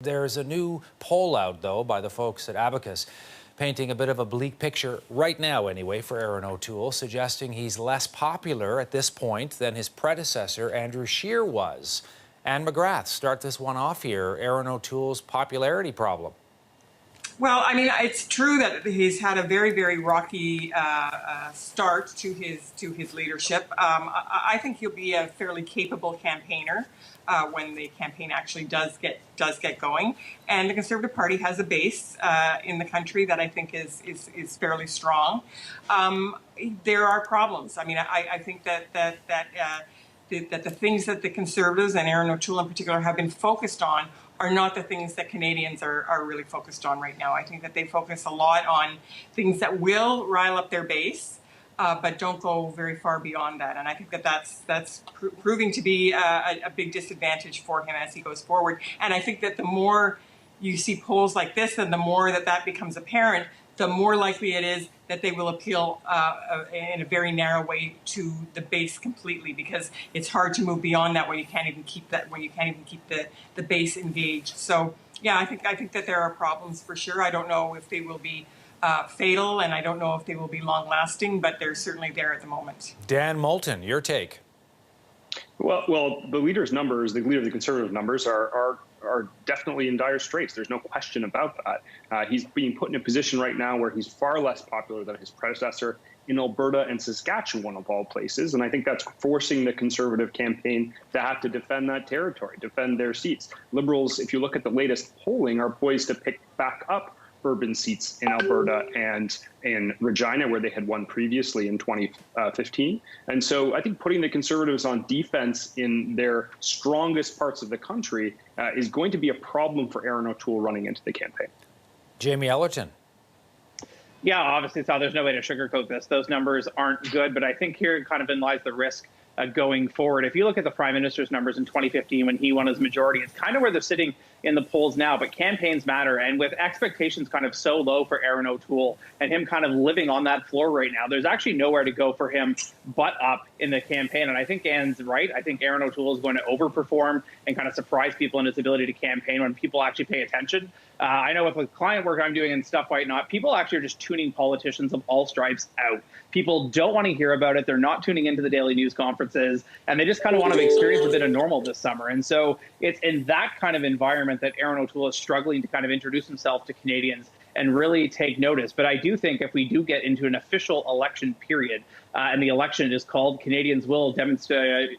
There's a new poll out, though, by the folks at Abacus, painting a bit of a bleak picture right now, anyway, for Erin O'Toole, suggesting he's less popular at this point than his predecessor, Andrew Scheer, was. Anne McGrath, start this one off here. Erin O'Toole's popularity problem. Well, I mean, it's true that he's had a very, very rocky start to his leadership. I think he'll be a fairly capable campaigner when the campaign actually does get going. And the Conservative Party has a base in the country that I think is fairly strong. There are problems. I mean, I think that the things that the Conservatives and Erin O'Toole in particular have been focused on are not the things that Canadians are really focused on right now. I think that they focus a lot on things that will rile up their base, but don't go very far beyond that. And I think that that's proving to be a big disadvantage for him as he goes forward. And I think that the more you see polls like this and the more that becomes apparent, the more likely it is that they will appeal in a very narrow way to the base completely, because it's hard to move beyond that when you can't even keep the base engaged. So yeah, I think that there are problems for sure. I don't know if they will be fatal, and I don't know if they will be long lasting, but they're certainly there at the moment. Dan Moulton, your take. Well, the leader's numbers, the leader of the Conservative numbers, are definitely in dire straits. There's no question about that. He's being put in a position right now where he's far less popular than his predecessor in Alberta and Saskatchewan, of all places. And I think that's forcing the Conservative campaign to have to defend that territory, defend their seats. Liberals, if you look at the latest polling, are poised to pick back up urban seats in Alberta and in Regina, where they had won previously in 2015. And so I think putting the Conservatives on defense in their strongest parts of the country is going to be a problem for Erin O'Toole running into the campaign. Jamie Ellerton. Yeah, obviously, so there's no way to sugarcoat this. Those numbers aren't good, but I think here kind of lies the risk going forward. If you look at the Prime Minister's numbers in 2015 when he won his majority, it's kind of where they're sitting in the polls now, but campaigns matter. And with expectations kind of so low for Erin O'Toole and him kind of living on that floor right now, there's actually nowhere to go for him but up in the campaign. And I think Anne's right. I think Erin O'Toole is going to overperform and kind of surprise people in his ability to campaign when people actually pay attention. I know with the client work I'm doing and stuff like that, people actually are just tuning politicians of all stripes out. People don't want to hear about it. They're not tuning into the daily news conferences, and they just kind of want to experience a bit of normal this summer. And so it's in that kind of environment that Erin O'Toole is struggling to kind of introduce himself to Canadians and really take notice. But I do think if we do get into an official election period and the election is called, Canadians will demonstrate,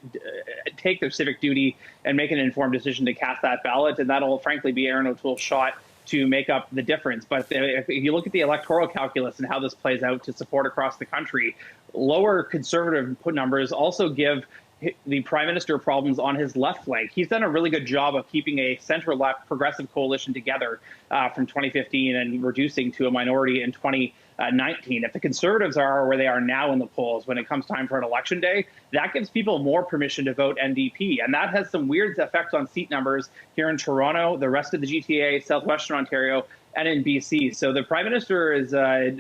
take their civic duty and make an informed decision to cast that ballot. And that'll frankly be Erin O'Toole's shot to make up the difference. But if you look at the electoral calculus and how this plays out to support across the country, lower Conservative numbers also give the Prime Minister problems on his left flank. He's done a really good job of keeping a center-left progressive coalition together from 2015 and reducing to a minority in 2019. If the Conservatives are where they are now in the polls when it comes time for an election day, that gives people more permission to vote NDP. And that has some weird effects on seat numbers here in Toronto, the rest of the GTA, Southwestern Ontario, and in BC. So the Prime Minister is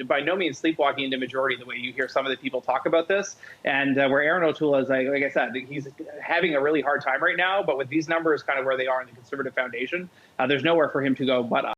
by no means sleepwalking into majority the way you hear some of the people talk about this. And where Erin O'Toole is, like I said, he's having a really hard time right now. But with these numbers kind of where they are in the Conservative foundation, there's nowhere for him to go but up.